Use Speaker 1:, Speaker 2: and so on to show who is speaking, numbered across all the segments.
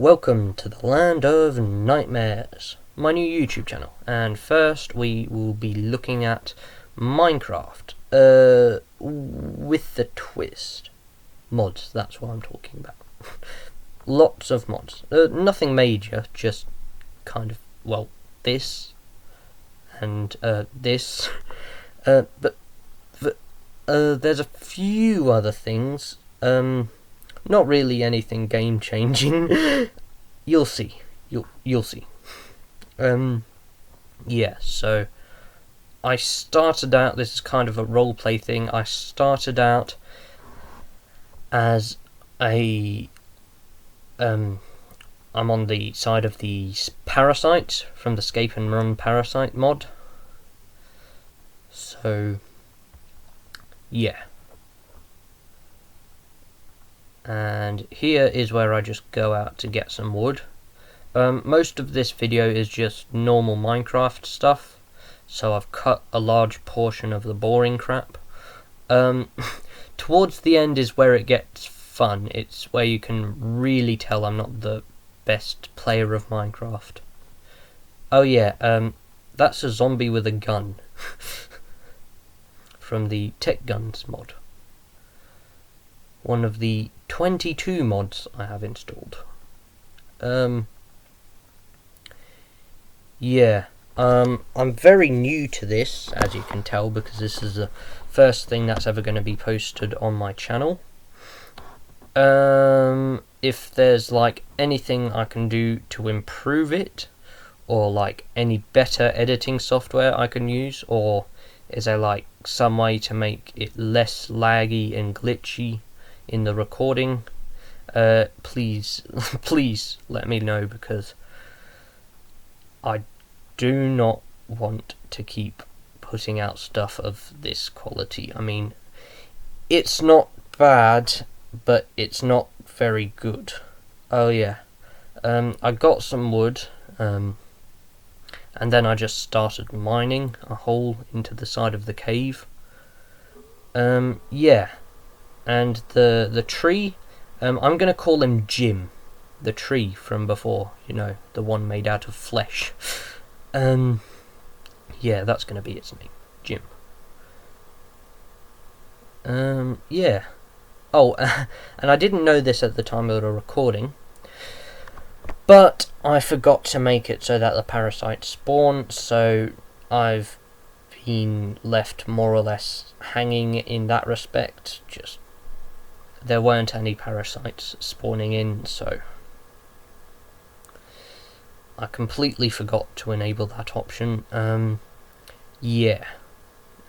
Speaker 1: Welcome to the land of nightmares, my new YouTube channel, and first we will be looking at Minecraft, with the twist. Mods, that's what I'm talking about. Lots of mods, nothing major, just kind of, well, this, and this, but there's a few other things, not really anything game changing. You'll see. You'll see. Yeah, so I started out, this is kind of a roleplay thing, I started out as a I'm on the side of the Parasites from the Scape and Run Parasite mod. So yeah. And here is where I just go out to get some wood. Most of this video is just normal Minecraft stuff, so I've cut a large portion of the boring crap. Towards the end is where it gets fun. It's where you can really tell I'm not the best player of Minecraft. Oh yeah, that's a zombie with a gun from the Techguns mod. One of the 22 mods I have installed. Yeah, I'm very new to this, as you can tell, because this is the first thing that's ever going to be posted on my channel. If there's like anything I can do to improve it, or like any better editing software I can use, or is there like some way to make it less laggy and glitchy in the recording, please let me know, because I do not want to keep putting out stuff of this quality. I mean, it's not bad, but it's not very good. Oh yeah, I got some wood, and then I just started mining a hole into the side of the cave. Yeah. And the tree, I'm going to call him Jim, the tree from before, you know, the one made out of flesh. Yeah, that's going to be its name, Jim. Yeah. Oh, and I didn't know this at the time of the recording, but I forgot to make it so that the parasites spawn, so I've been left more or less hanging in that respect. Just there weren't any parasites spawning in, so I completely forgot to enable that option. Yeah,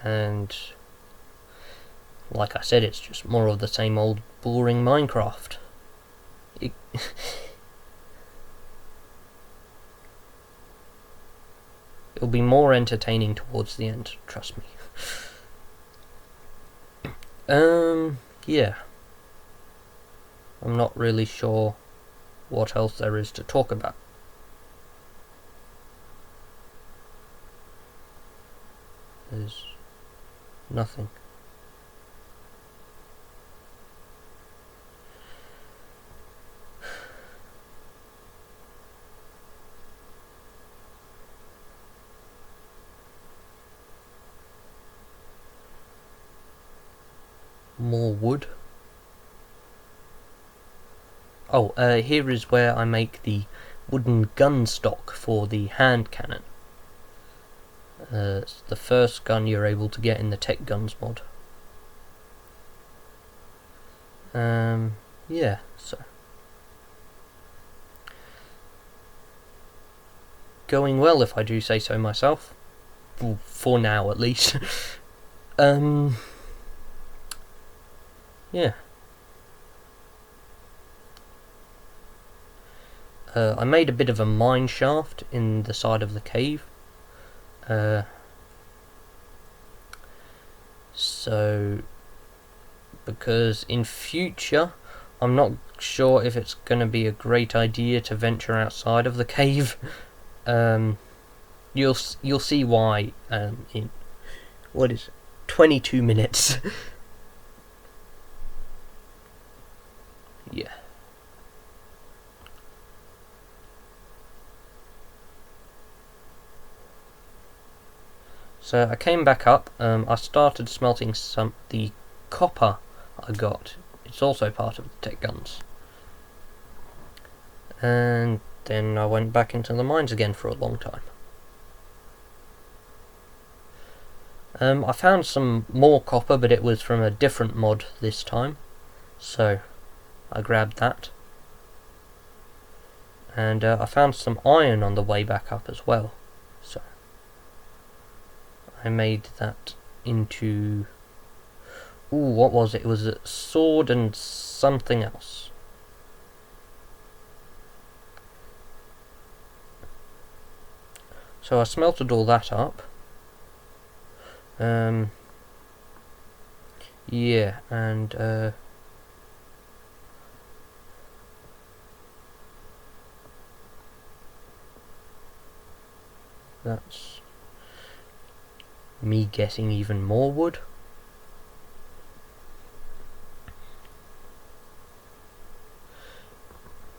Speaker 1: and like I said, it's just more of the same old boring Minecraft. It'll be more entertaining towards the end, trust me. Yeah. I'm not really sure what else there is to talk about. There's nothing. More wood. Oh, here is where I make the wooden gun stock for the hand cannon. It's the first gun you're able to get in the Techguns mod. Yeah, so going well, if I do say so myself. For now, at least. Yeah. I made a bit of a mine shaft in the side of the cave. So, because in future, I'm not sure if it's going to be a great idea to venture outside of the cave. You'll see why in, what is it, 22 minutes. Yeah. So I came back up, I started smelting the copper I got. It's also part of the Techguns. And then I went back into the mines again for a long time. I found some more copper, but it was from a different mod this time, so I grabbed that. And I found some iron on the way back up as well, so I made that into... Ooh, what was it? It was a sword and something else. So I smelted all that up. Yeah, and that's me getting even more wood.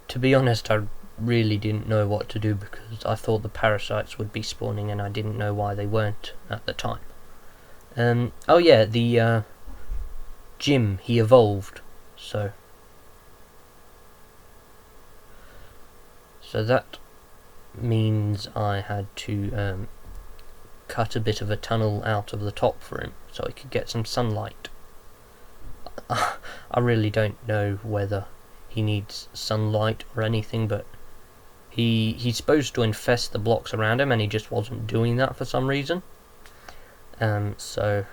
Speaker 1: To be honest, I really didn't know what to do because I thought the parasites would be spawning and I didn't know why they weren't at the time. Oh yeah, the Jim, he evolved, so that means I had to cut a bit of a tunnel out of the top for him so he could get some sunlight. I really don't know whether he needs sunlight or anything, but he's supposed to infest the blocks around him and he just wasn't doing that for some reason. So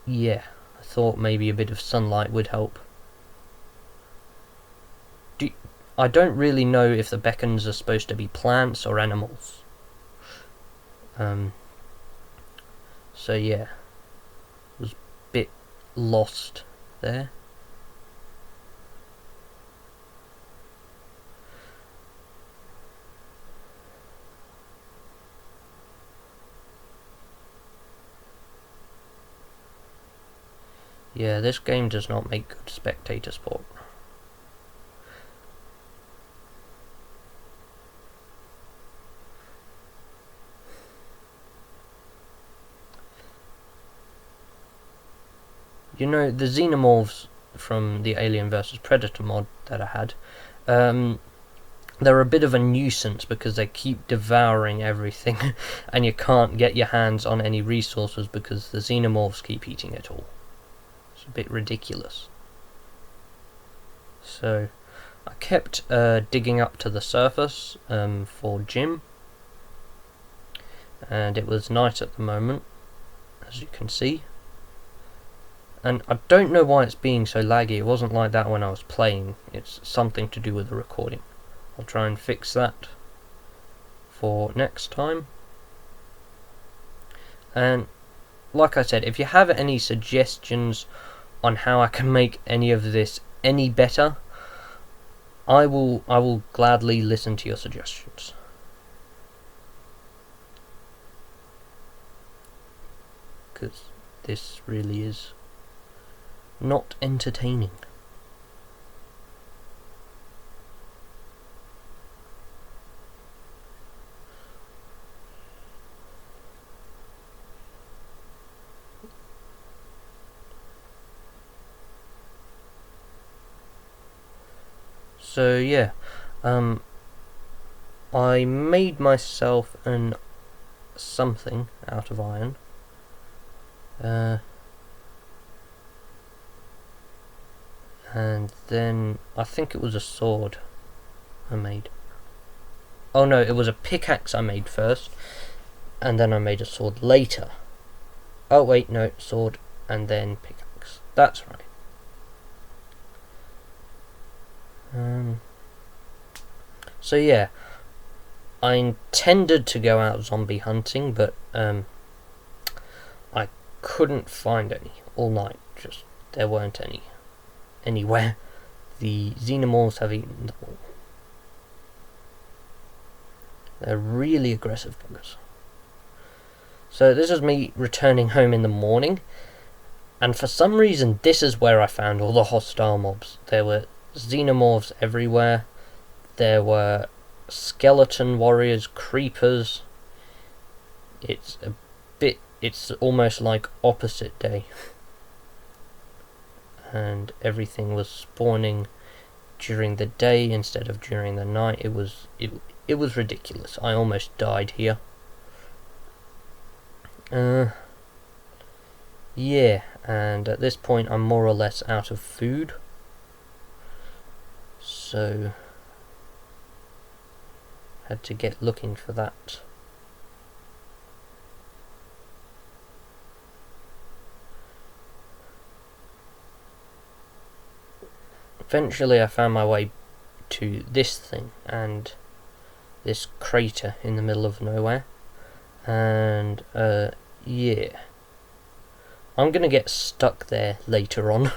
Speaker 1: yeah, I thought maybe a bit of sunlight would help. I don't really know if the beacons are supposed to be plants or animals. So yeah, was a bit lost there. Yeah, this game does not make good spectator sport. You know, the xenomorphs from the Alien vs Predator mod that I had, they're a bit of a nuisance because they keep devouring everything and you can't get your hands on any resources because the xenomorphs keep eating it all. It's a bit ridiculous. So I kept digging up to the surface for Jim, and it was night at the moment, as you can see. And I don't know why it's being so laggy. It wasn't like that when I was playing. It's something to do with the recording. I'll try and fix that for next time. And like I said, if you have any suggestions on how I can make any of this any better, I will gladly listen to your suggestions. Because this really is not entertaining. So yeah, I made myself something out of iron. And then I think it was a sword I made. Oh no, it was a pickaxe I made first, and then I made a sword later. Oh wait, no, sword and then pickaxe. That's right. So yeah, I intended to go out zombie hunting, but I couldn't find any all night. Just there weren't any anywhere. The xenomorphs have eaten them all. They're really aggressive buggers. So this is me returning home in the morning, and for some reason this is where I found all the hostile mobs. There were xenomorphs everywhere. There were skeleton warriors, creepers. It's almost like opposite day. And everything was spawning during the day instead of during the night. It was ridiculous. I almost died here. Yeah, and at this point I'm more or less out of food. So had to get looking for that. Eventually I found my way to this thing and this crater in the middle of nowhere, and yeah, I'm gonna get stuck there later on.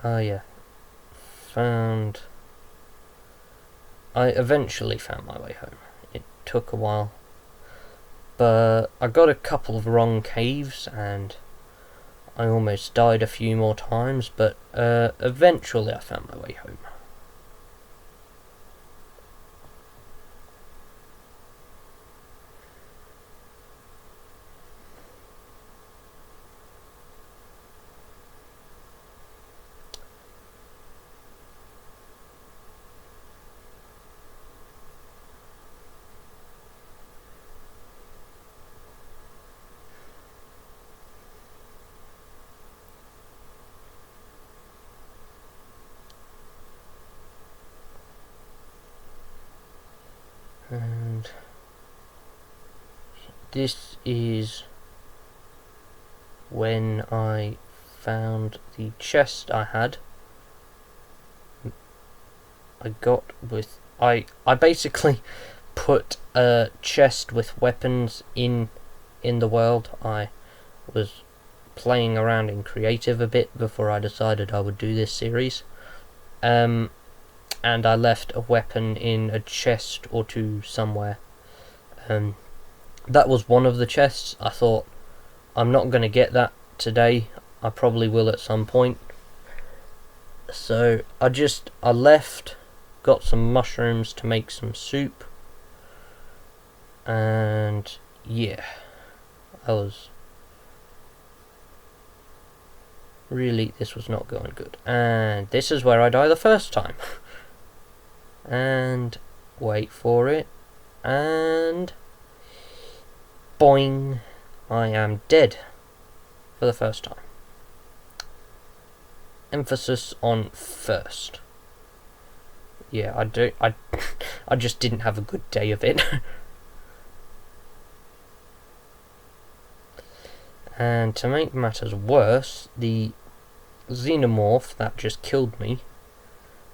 Speaker 1: Oh yeah, I eventually found my way home. It took a while, but I got a couple of wrong caves and I almost died a few more times, but eventually I found my way home. And this is when I found the chest I had. I basically put a chest with weapons in the world. I was playing around in creative a bit before I decided I would do this series. And I left a weapon in a chest or two somewhere. That was one of the chests. I thought, I'm not going to get that today. I probably will at some point. So I left, got some mushrooms to make some soup, and yeah, this was not going good. And this is where I die the first time. And wait for it, and boing, I am dead for the first time. Emphasis on first. Yeah, I just didn't have a good day of it. And to make matters worse, the xenomorph that just killed me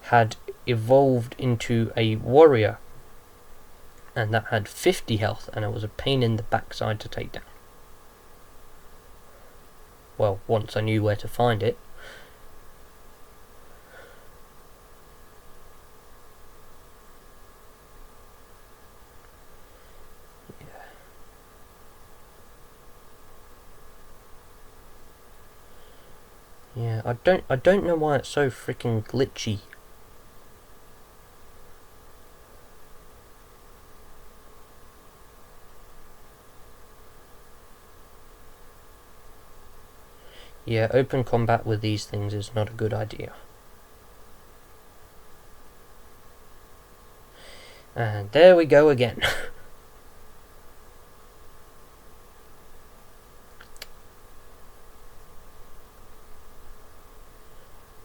Speaker 1: had evolved into a warrior, and that had 50 health, and it was a pain in the backside to take down. Well, once I knew where to find it. Yeah, I don't know why it's so freaking glitchy. Yeah, open combat with these things is not a good idea. And there we go again.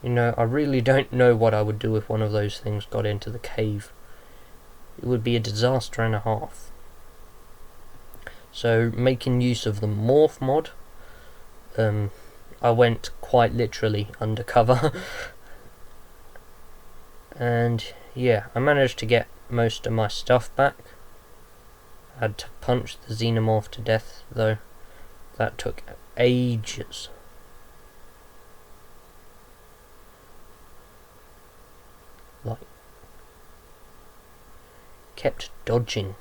Speaker 1: You know, I really don't know what I would do if one of those things got into the cave. It would be a disaster and a half. So, making use of the Morph mod, I went quite literally undercover. And yeah, I managed to get most of my stuff back. I had to punch the xenomorph to death, though. That took ages. Like, kept dodging.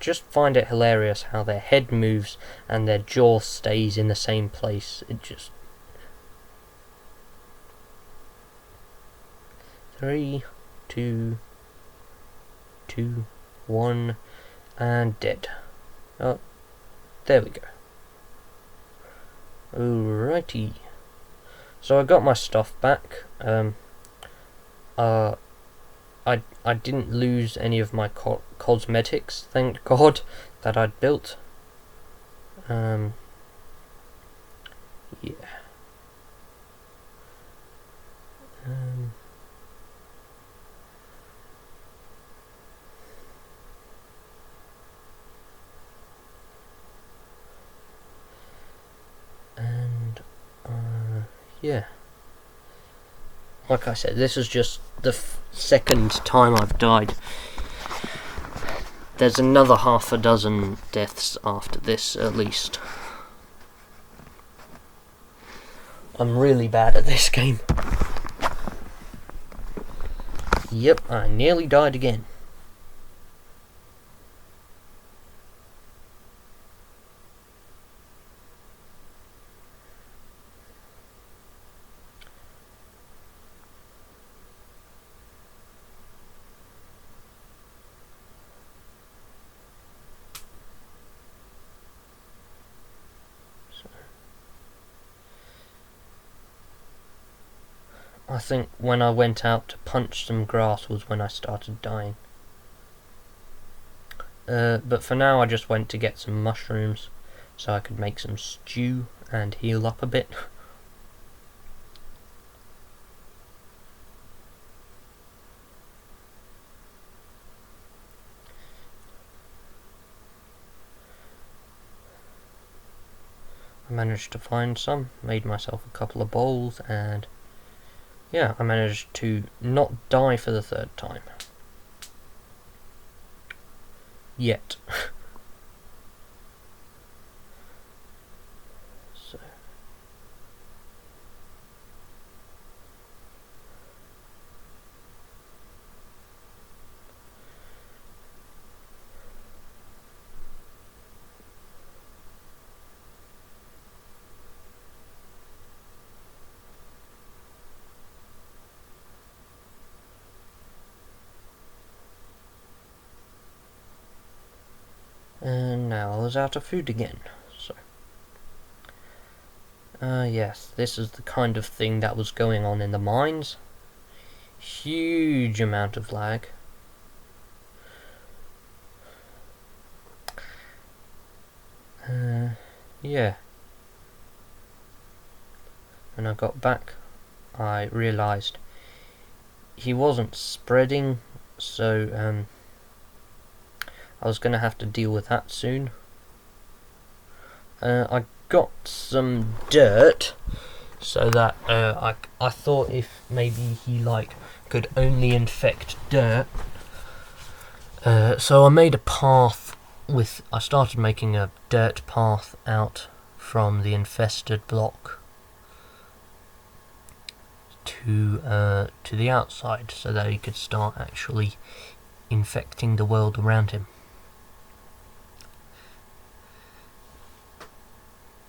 Speaker 1: just find it hilarious how their head moves and their jaw stays in the same place. It just... 3, 2, 2, 1, and dead. Oh, there we go. Alrighty. So I got my stuff back. I didn't lose any of my cosmetics, thank God, that I'd built. Yeah. Yeah. Like I said, this is just the second time I've died. There's another half a dozen deaths after this, at least. I'm really bad at this game. Yep, I nearly died again. I think when I went out to punch some grass was when I started dying. But for now I just went to get some mushrooms so I could make some stew and heal up a bit. I managed to find some, made myself a couple of bowls, and yeah, I managed to not die for the third time. Yet. So. And now I was out of food again, so... yes, this is the kind of thing that was going on in the mines. Huge amount of lag. Yeah. When I got back, I realised he wasn't spreading, so, I was going to have to deal with that soon. I got some dirt, so that I thought if maybe he could only infect dirt. So I made a path with. I started making a dirt path out from the infested block to the outside, so that he could start actually infecting the world around him.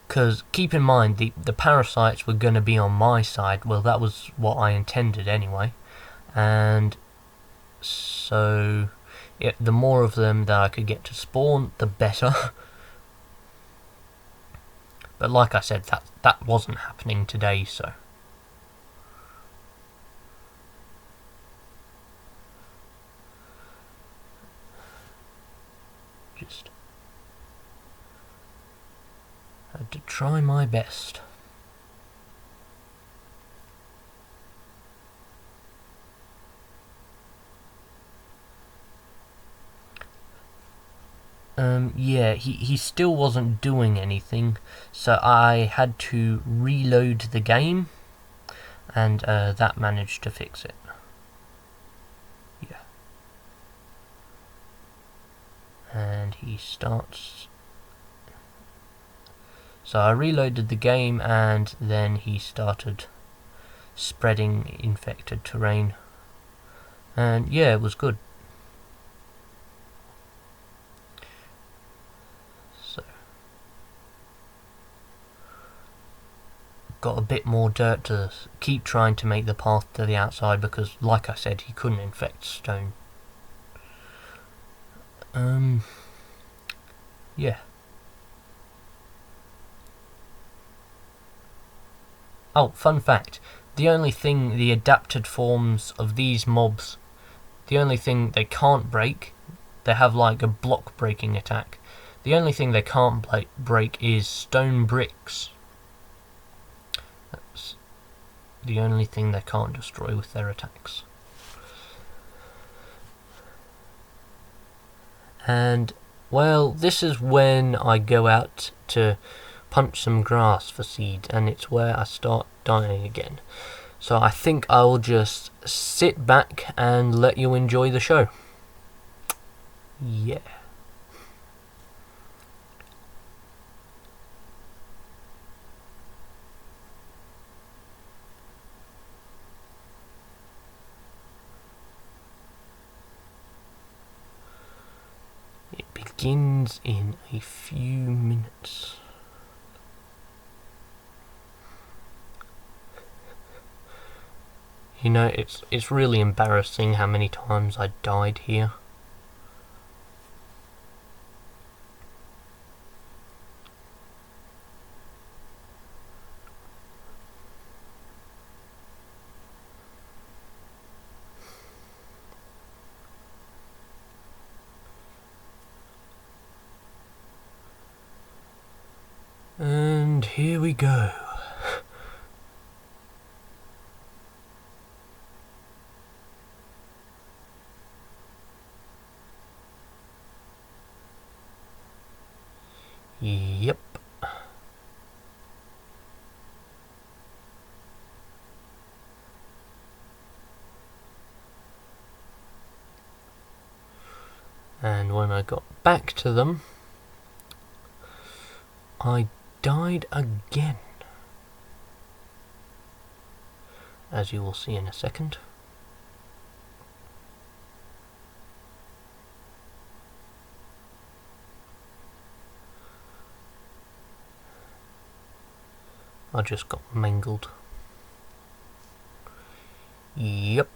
Speaker 1: Because keep in mind, the parasites were going to be on my side. Well, that was what I intended anyway. And so, the more of them that I could get to spawn, the better. But like I said, that wasn't happening today, so... Just... had to try my best. Yeah, he still wasn't doing anything, so I had to reload the game, and that managed to fix it. Yeah. And he starts... So I reloaded the game, and then he started spreading infected terrain. And yeah, it was good. got a bit more dirt to keep trying to make the path to the outside, because, like I said, he couldn't infect stone. Yeah. Oh, fun fact. The adapted forms of these mobs, the only thing they can't break, they have like a block breaking attack. The only thing they can't break is stone bricks. That's the only thing they can't destroy with their attacks. And, well, this is when I go out to punch some grass for seed, and it's where I start dying again. So I think I'll just sit back and let you enjoy the show. Yeah. It begins in a few minutes. You know, it's really embarrassing how many times I died here. And here we go. Yep. And when I got back to them, I died again, as you will see in a second. I just got mangled. Yep.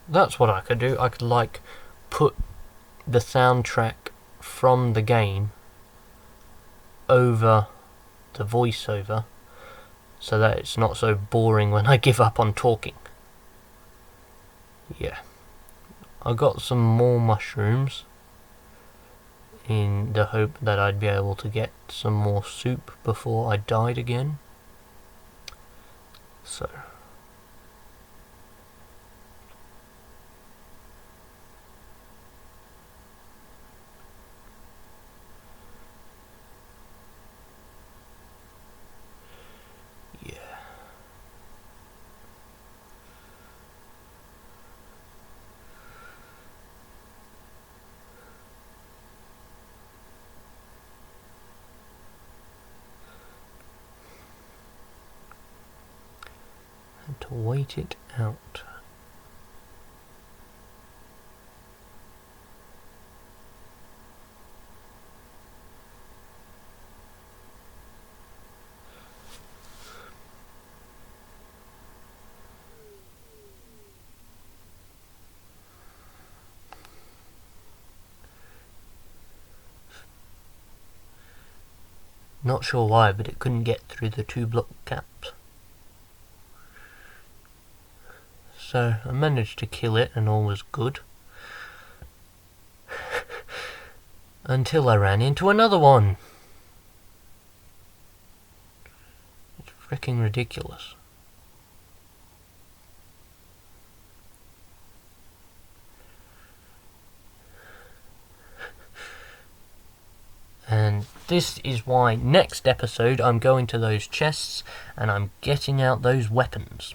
Speaker 1: That's what I could do. I could, like, put the soundtrack from the game over the voiceover so that it's not so boring when I give up on talking. Yeah. I got some more mushrooms in the hope that I'd be able to get some more soup before I died again. So... to wait it out. Not sure why, but it couldn't get through the 2 block gaps. So I managed to kill it and all was good. Until I ran into another one. It's freaking ridiculous. And this is why next episode I'm going to those chests and I'm getting out those weapons.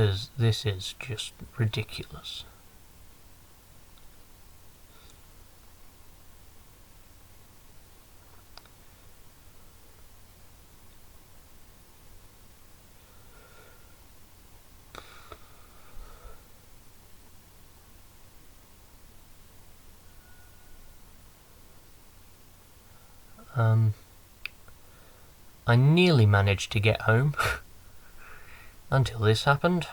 Speaker 1: because this is just ridiculous. I nearly managed to get home until this happened.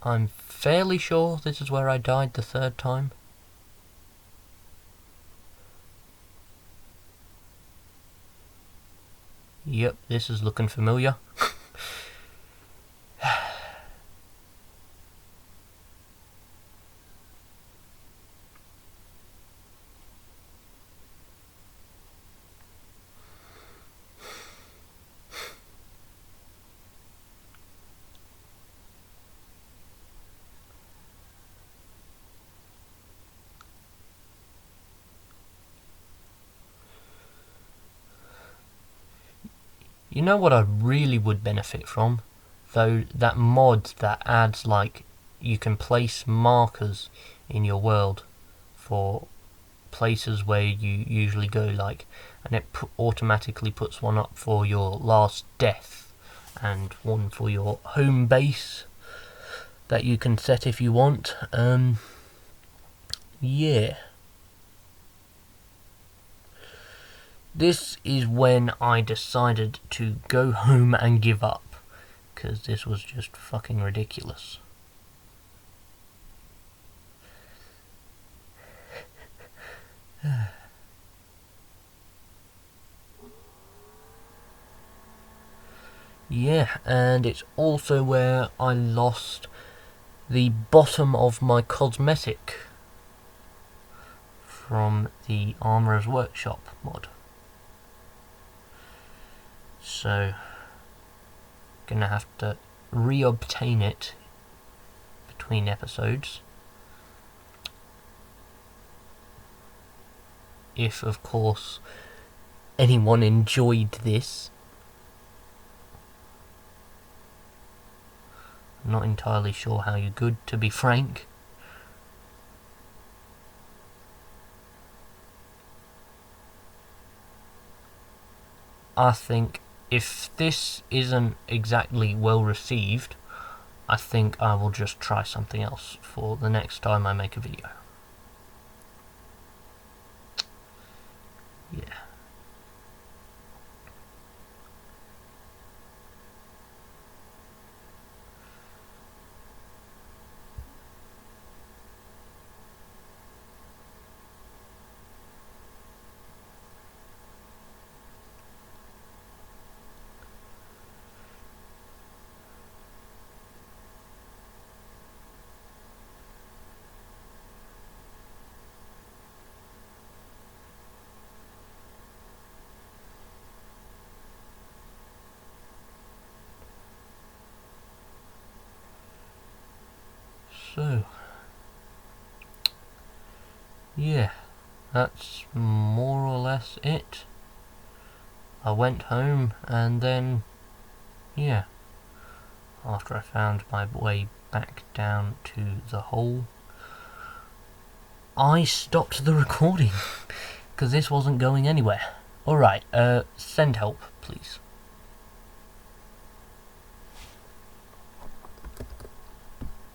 Speaker 1: I'm fairly sure this is where I died the third time. Yep, this is looking familiar. You know what I really would benefit from? Though, that mod that adds, like, you can place markers in your world for places where you usually go, like, and it automatically puts one up for your last death and one for your home base that you can set if you want. Yeah. This is when I decided to go home and give up, because this was just fucking ridiculous. Yeah, and it's also where I lost the bottom of my cosmetic from the Armourer's Workshop mod. So, gonna have to re-obtain it between episodes. If, of course, anyone enjoyed this. I'm not entirely sure how you could, to be frank. I think if this isn't exactly well received, I think I will just try something else for the next time I make a video. Yeah. So, yeah, that's more or less it. I went home and then, yeah, after I found my way back down to the hole, I stopped the recording because this wasn't going anywhere. Alright, send help, please.